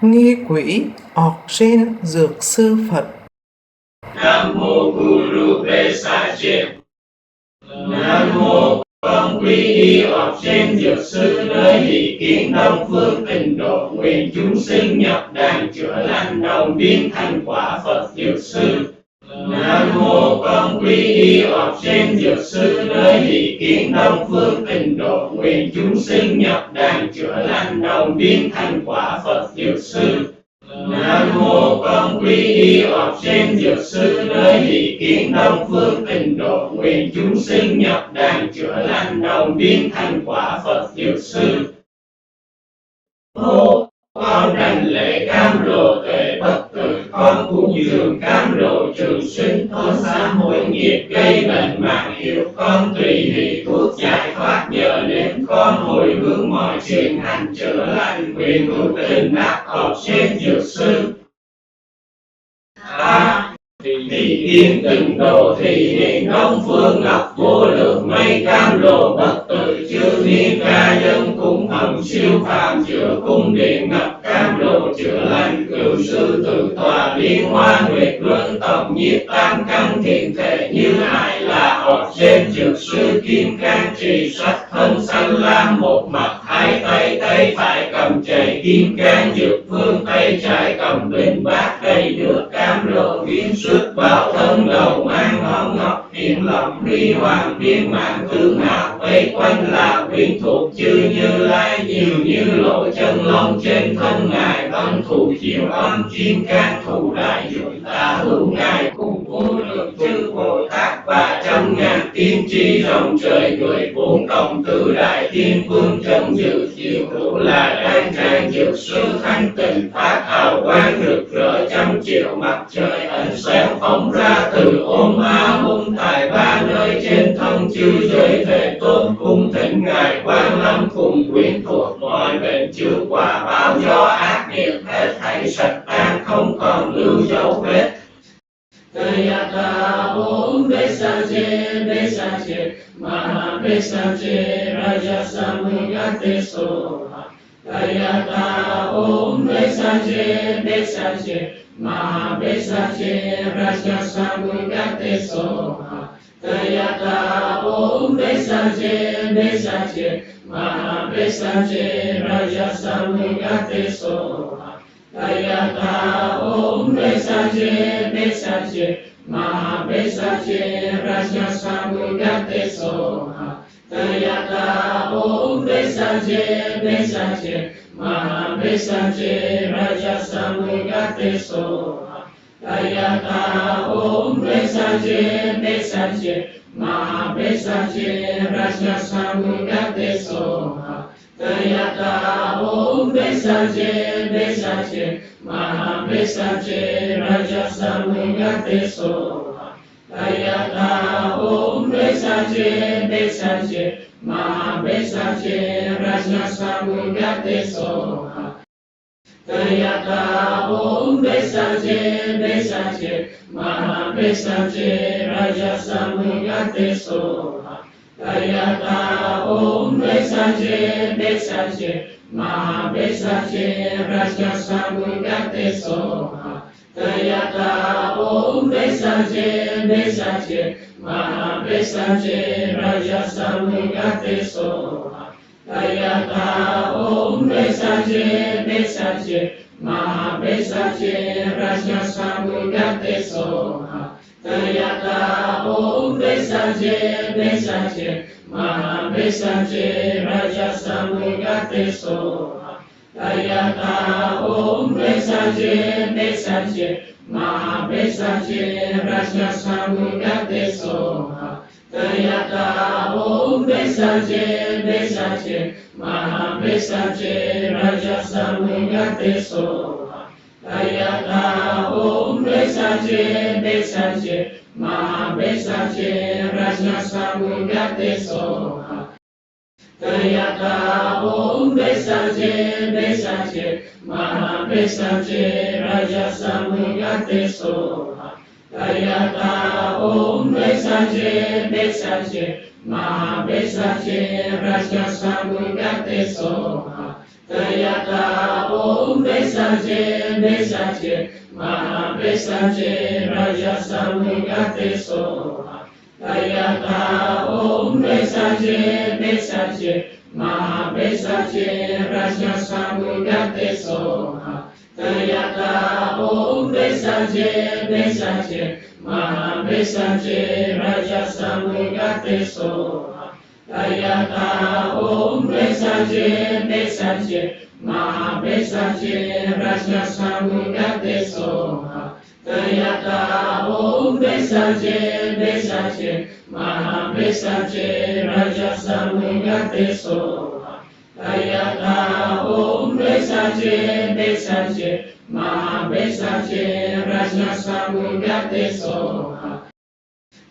Nghi quỷ ọc sen dược sư Phật. Nam mô Guru Pesache. Nam mô Con Quy Y ọc sen dược sư nơi Hỷ Kiến Đông Phương Tịnh Độ, nguyện chúng sinh nhập đàn chữa lành đồng biến thành quả Phật dược sư. Nam mô Con Quy Y ọc sen dược sư nơi Hỷ Kiến Đông Phương Tịnh Độ, nguyện chúng sinh nhập đàn chữa lành đồng biến thành quả Phật dược sư. Nam mô Con Quy Y ọc sen dược sư nơi Hỷ Kiến Đông Phương Tịnh Độ, nguyện chúng sinh nhập đàn chữa lành đồng biến thành quả Phật dược sư. Hô, con đảnh lễ cam lộ tuệ bất tử, con cúng dường cam lộ trường sinh, con sám hối nghiệp gây bệnh mạng yếu, con tùy hỷ thuốc giải thoát nhờ đến, con hồi hướng mọi chuyện hành chữa lành, nguyện hữu tình đắc ọc sen dược sư. Thị Yên Tịnh Độ, Thị Hiện Đông Phương ngọc vô lượng mây cam lộ bất tử, chư thiên ca dân cúng hồng siêu phàm, chữa cung điện ngập cam lộ chữa lành, cửu sư tự tòa liên hoa nguyệt luân tổng nhiếp tam căn thiện thể như hải là ọc sen dược sư kim cang trì sách thân xanh lam một mặt, hai tay tay phải cầm chày kim cang dược phương, tay trái cầm bình bát đầy nước cam lộ biến xuất bảo thân đầu mang hồng ngọc hiển lộng ly hoàng viên mạng tướng hào vây quanh là quyến thuộc chư Như Lai, nhiều như lộ chân lông trên thân ngài, văn thủ diệu âm kim cang thủ đại dội tả hữu ngài cùng vô lượng chư Bồ Tát 300.000 tiên tri rồng trời, 14 cộng tứ đại thiên vương trấn dự, diệu hữu là đan trang dược sư thanh tịnh, phát hào quang rực rỡ 100.000 mặt trời ánh sáng phóng ra từ ôm ma hung tại ba nơi trên thân chư giới thể tôn cung thỉnh ngài Quan Lâm cùng quyến thuộc, mọi bệnh chữa quả báo do ác nghiệp hết thảy sạch tan không còn lưu dấu vết. Tayata Om Besache Maha Besache Raja Samugate Soha. Tayata Om Besache Maha Besache Raja Samugate Soha. Tayata Om Besache Maha Besache Raja Samugate Soha. Tayata Om Besache Maha Besache Raja Samugate Soha. Tayata Om Besache Maha Besache Raja Samugate Soha. Tayata Om Besache Maha Besache Raja Samugate Soha. Tayata Om Besache Maha Besache Raja Samugate Soha. Tayata Om Besache Maha Besache Raja Samugate Soha. Tayata Om Besache Maha Besache Raja Samugate Soha. Tayata Om Besache Maha Besache Raja Samugate Soha. Tayata Om Besache Maha Besache Raja Samugate Soha. Tayata Om Besache Maha Besache Raja Samugate Soha. Tayata Om Besache Maha Besache Raja Samugate Soha. Tayata Om Besache Maha Besache Raja Samugate Soha. Tayata Om Besache Maha Besache Raja Samugate Soha. Tayata Om Besache Maha Besache Raja Samugate Soha. Tayata Om Besache Maha Besache Raja Samugate Soha. Tayata Om Vesaje Vesaje Maha Vesaje Raja Samugate Soha Tayata Om Vesaje Vesaje Maha Vesaje Raja Samugate Soha Tayata Om Vesaje Vesaje Maha Vesaje Raja Samugate Soha Tayata Om Vesaje Vesaje Maha Vesaje Raja Samugate Soha Tayata Om Vesaje Vesaje Maha Vesaje Raja Samugate Soha Tayata Om Vesaje Vesaje Maha Vesaje Raja Samugate Soha Tayata Om Vesaje Vesaje Maha Vesaje Raja Samugate Soha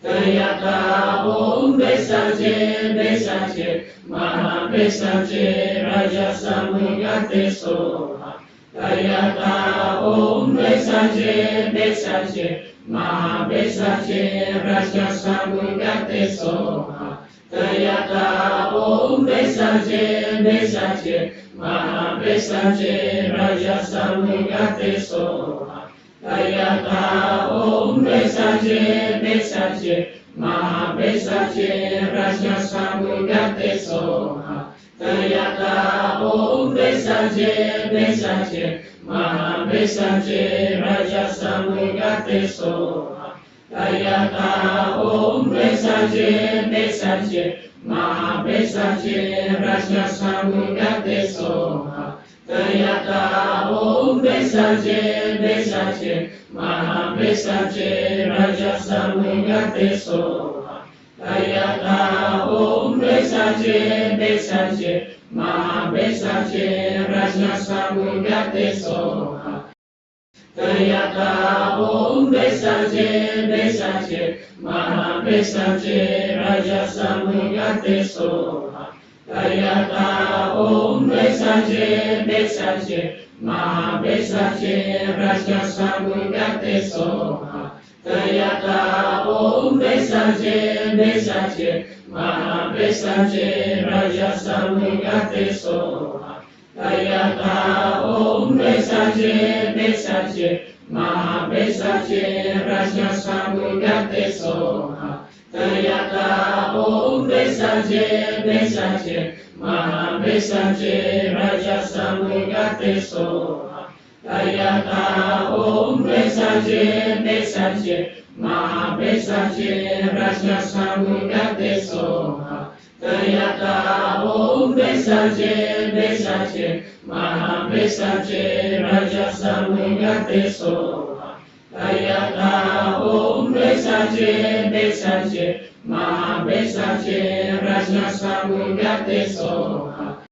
Tayata Om Vesaje Vesaje Maha Vesaje Raja Samugate Soha Tayata Om Vesaje Vesaje Maha Vesaje Raja Samugate Soha Tayata Om Vesaje Vesaje Maha Vesaje Raja Samugate Soha Tayata Om Vesaje Vesaje Maha Vesaje Raja Samugate Soha Tayata Om Vesaje Vesaje Maha Vesaje Raja Samugate Soha Tayata Om Vesaje Vesaje Maha Vesaje Raja Samugate Soha Tayata Om Vesaje Vesaje Maha Vesaje Raja Samugate Soha Tayata Om Vesaje Vesaje Maha Vesaje Raja Samugate Soha Tayata Om Vesaje Vesaje Maha Vesaje Raja Samugate Soha Tayata Om Vesaje Vesaje Maha Vesaje Raja Samugate Soha Tayata Om Vesaje Vesaje Maha Vesaje Raja Samugate Soha Tayata Om Vesaje Vesaje Maha Vesaje Raja Samugate Soha Tayata Om Vesaje Vesaje Maha Vesaje Raja Samugate Soha Tayata Om Vesaje Vesaje Maha Vesaje Raja Samugate Soha Tayata Om Vesaje Vesaje Maha Vesaje Raja Samugate Soha Tayata Om Vesaje Vesaje Maha Vesaje Raja Samugate Soha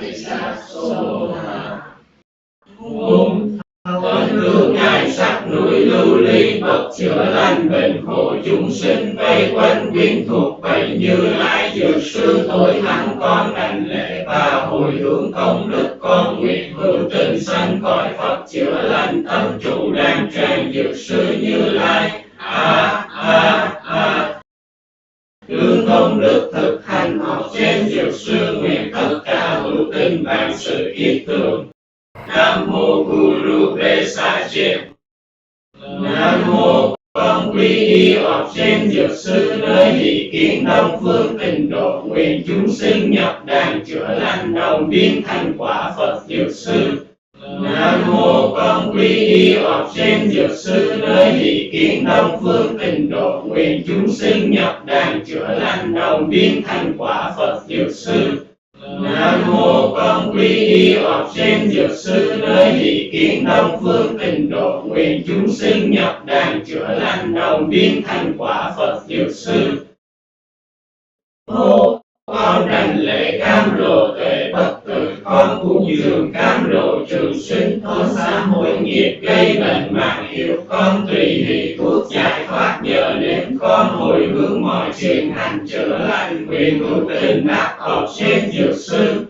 tỳ sát sô hà. Thân hương ngài sắc núi lưu ly bậc chữa lành bệnh khổ chúng sinh vây quanh quyến thuộc bày Như Lai dược sư tối thắng con đảnh lễ và hồi hướng công đức con nguyện hữu tình sanh cõi Phật chữa lành tâm chủ đàn tràng dược sư Như Lai. Hướng công đức thực hành học trên dược sư nguyện tất cả hữu tình vạn sự ý tưởng. Nam mô Guru Vesache. Nam mô con quy y học trên dược sư nơi hỷ kiến đông phương tịnh độ nguyện chúng sinh nhập đàn chữa lành đồng biến thành quả Phật dược sư. Nam mô con quy y học trên dược sư nơi hỷ kiến đông phương tịnh độ nguyện chúng sinh nhập đàn chữa lành đồng biến thành quả Phật dược sư. Nam mô con quy y học trên dược sư nơi hỷ kiến đông phương tịnh độ nguyện chúng sinh nhập đàn chữa lành đồng biến thành quả Phật dược sư. Con đảnh lễ cam lộ tuệ bất tử, con cúng dường cam lộ trường sinh, con sám hối nghiệp gây bệnh mạng yếu, con tùy hỷ thuốc giải thoát nhờ đến, con hồi hướng mọi chuyện hành chữa lành nguyện hữu tình đắc học trên dược sư.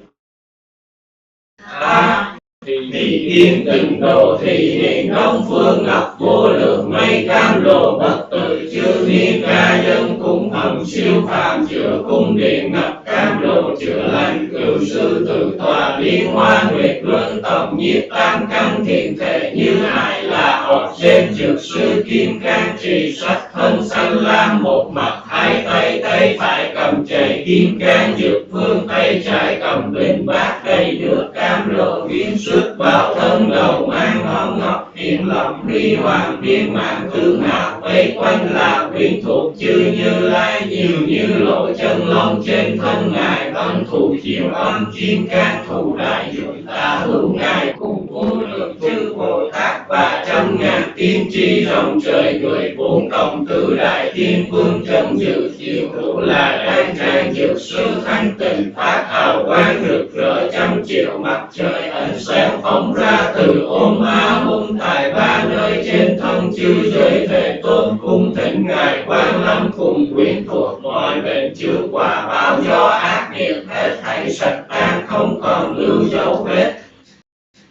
Thị yên tịnh độ thị hiện đông phương ngọc vô lượng mây cam lộ bất tử chư niên ca dân cúng hồng siêu phàm chữa cung điện ngập cam lộ chữa lành cửu sư tự tòa liên hoa nguyệt luân tổng nhiếp tam căn thiện thể Như Lai là học trên dược sư kim cang trì sách thân xanh lam một mặt hai tay tay phải cầm chày kim cang dược phương tay trái cầm bình bát đầy nước cam lộ biến xuất bảo thân đầu mang ngón ngọc hiển lộng ly hoàng biên mạng tương hào vây quanh là quyến thuộc chư Như Lai nhiều như lộ chân lông trên thân ngài văn thù diệu âm kim cang thủ đại dội tả hữu ngài cùng vô lượng chư Bồ Tát và trăm ngàn tiên tri rồng trời người bốn cộng tứ đại thiên vương trấn dự diệu hữu là đan trang dược sư thanh tịnh phát hào quang rực rỡ trăm triệu mặt trời ánh sáng phóng ra từ ôm ma hung tài ba nơi trên thân chư giới thể tôn cung thỉnh ngài Quang Lâm cùng quyến thuộc mọi bệnh chữa quả báo do ác nghiệp hết thảy sạch tan không còn lưu dấu vết.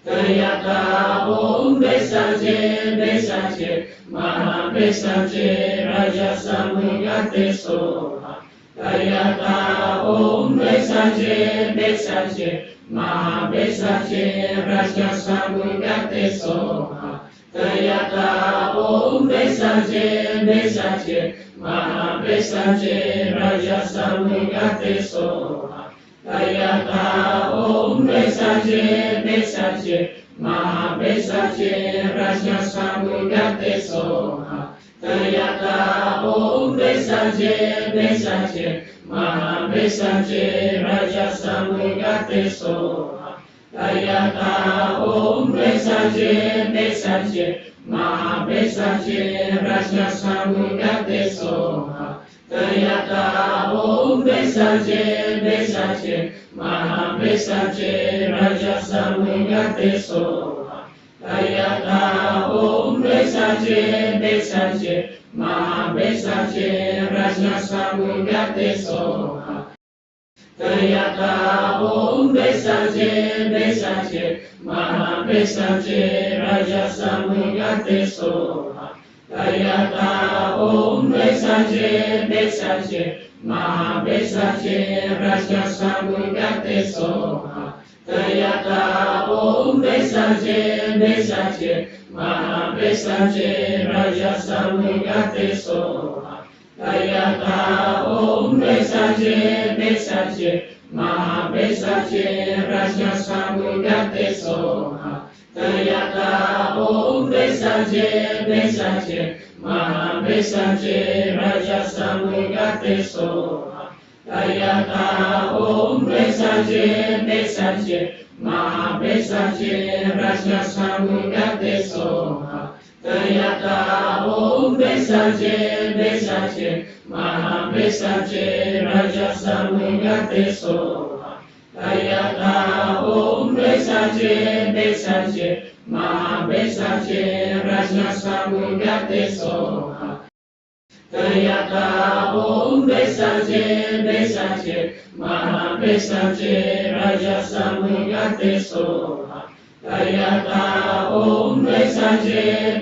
Tayata Om Vesache Maha Vesache Raja Samugate Soha. Tayata Om Vesache Maha Vesache Raja Samugate Soha. Tayata Om Vesache Maha Vesache Raja Samugate Soha. Tayata Om Vesache Maha Vesache Raja Samugate Soha. Tayata Om Vesache Maha Vesache Raja Samugate Soha. Tayata Om Vesache Maha Vesache Raja Samugate Soha. Tayata Om Vesache Maha Vesache Raja Samugate Soha. Tayata Om Vesache Maha Vesache Raja Samugate Soha. Tayata Om Vesache Maha Vesache Raja Samugate Soha. Tayata Om Vesache Maha Vesache Raja Samugate Soha. Tayata Om Vesache Maha Vesache Raja Samugate Soha. Tayata Om Vesache Maha Vesache Raja Samugate Soha. Tayata Om Vesache Maha Vesache Raja Samugate Soha. Tayata Om Vesache Maha Vesache Raja Samugate Soha. Tayata Om Vesache Maha Vesache Raja Samugate Soha. Tayata Om Besache Mahabesache Rajna Samugate Soha Tayata Om Besache Mahabesache Raja Samugate Soha Tayata Om Besache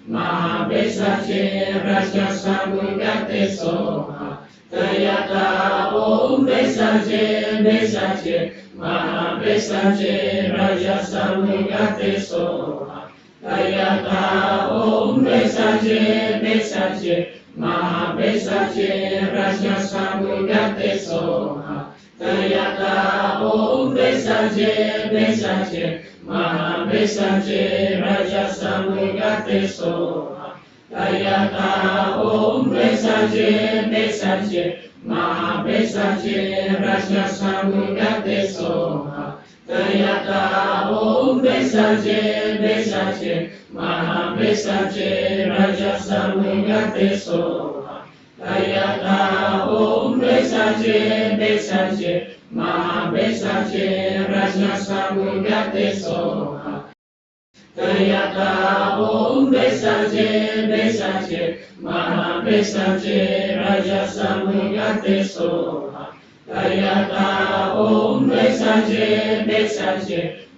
Mahabesache Raja Samugate Soha Tayata Om Besache Mahabesache Raja Samugate Soha Tayata Om Besache Mahabesache Raja Samugate Soha Tayata Om Besache Mahabesache Raja Samugate Soha Tayata Om Besache Mahabesache Raja Samugate Soha Tayata Om Besache Mahabesache Raja Samugate Soha Tayata Om Besache Mahabesache Raja Samugate Soha Tayata Om Besache Mahabesache Raja Samugate Soha Tayata Om Besache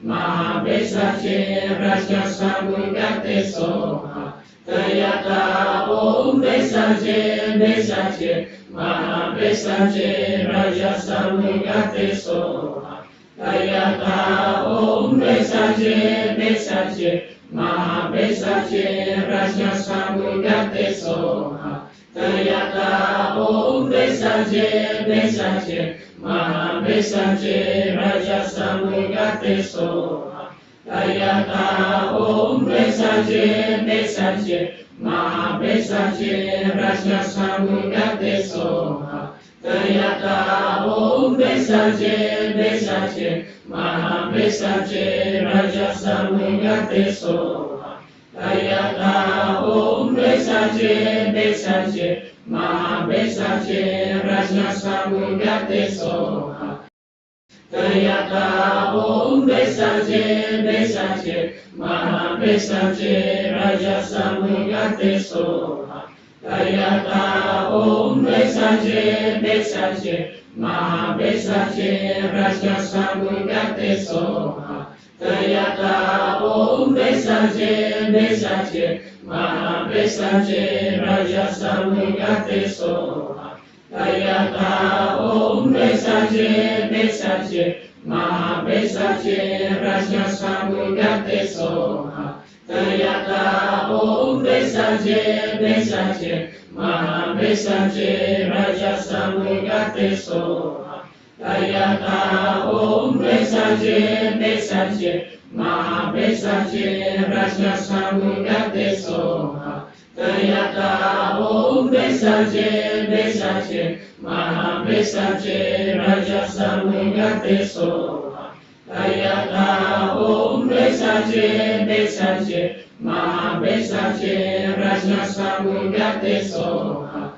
Mahabesache Raja Samugate Soha Tayata Om Besache Mahabesache Raja Samugate Soha Tayata Om Besache Mahabesache Raja Samugate Soha Tayata Om Besache Mahabesache Raja Samugate Soha Tayata Om Besache Mahabesache Raja Samugate Soha Tayata Om Besache Mahabesache Raja Samugate Soha Tayata Om Besache Mahabesache Raja Samugate Soha Tayata Om Besache Mahabesache Raja Samugate Soha Tayata Om Besache Mahabesache Raja Samugate Soha Tayata Om Besache Mahabesache Raja Samugate Soha Tayata Om Besache Mahabesache Raja Samugate Soha Tayata Om Besache Mahabesache Raja Samugate Soha Tayata Om Besache Mahabesache Raja Samugate Soha Tayata Om Besache Mahabesache Raja Samugate Soha Tayata Om Besache Mahabesache Raja Samugate Soha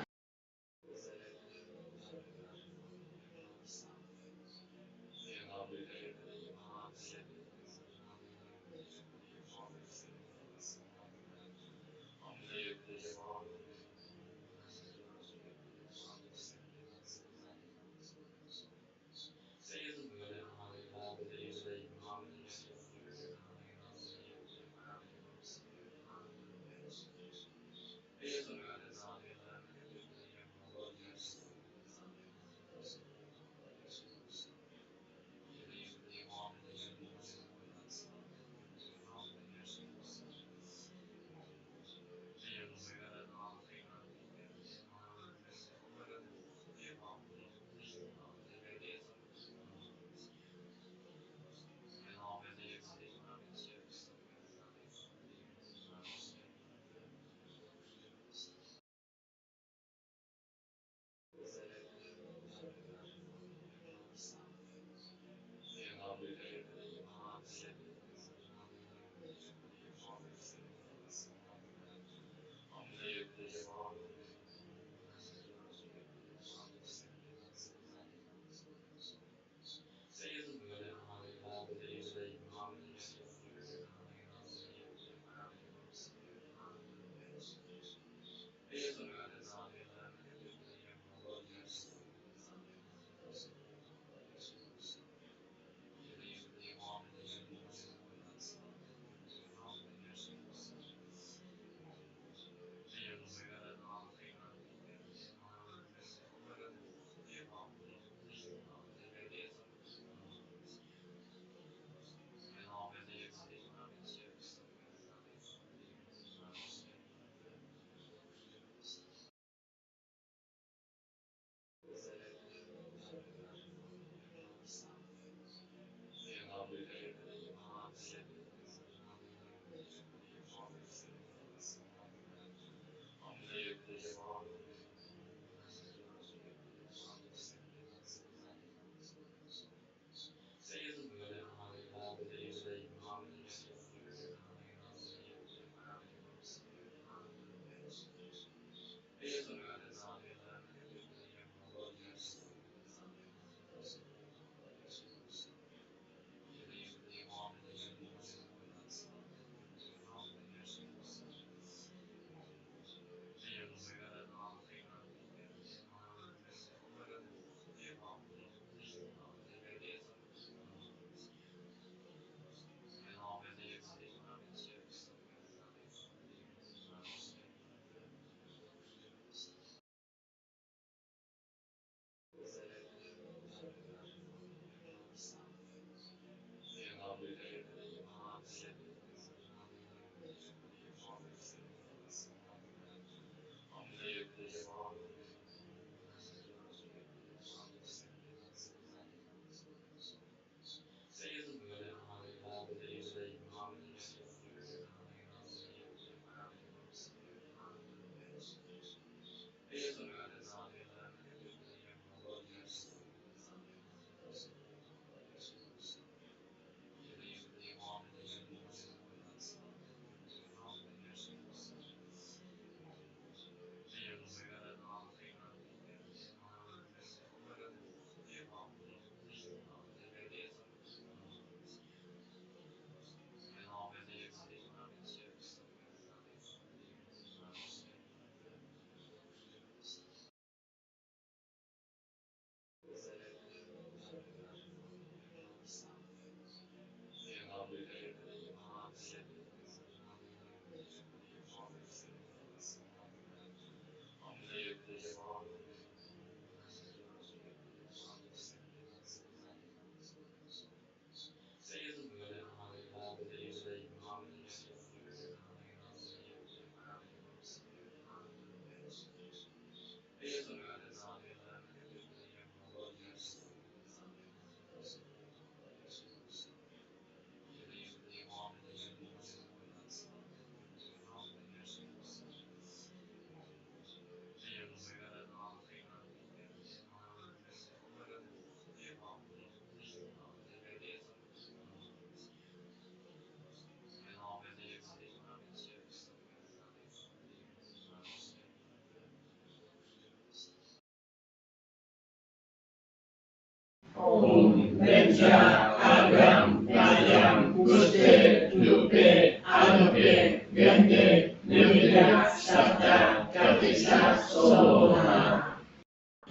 Om Neja Agam Gayam Guste Lupe Anupe Gende Nimiya Sabda Kapisa Soha.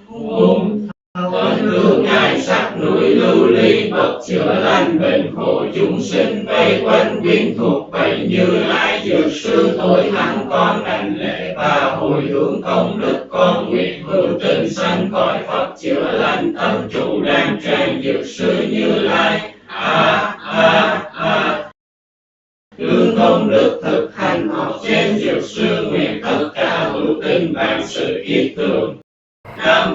Om Con hương ngài sắc núi lưu ly bậc chữa lành bệnh khổ chúng sinh vây quanh quyến thuộc vậy Như Lai dược sư tối thắng con đảnh lễ và hồi hướng công đức con nguyện hữu tình sanh cõi Phật chữa lành tâm chủ đàn tràng dược sư Như Lai. Hướng công đức thực hành học trên dược sư nguyện tất cả hữu tình vạn sự kiết tường. Nam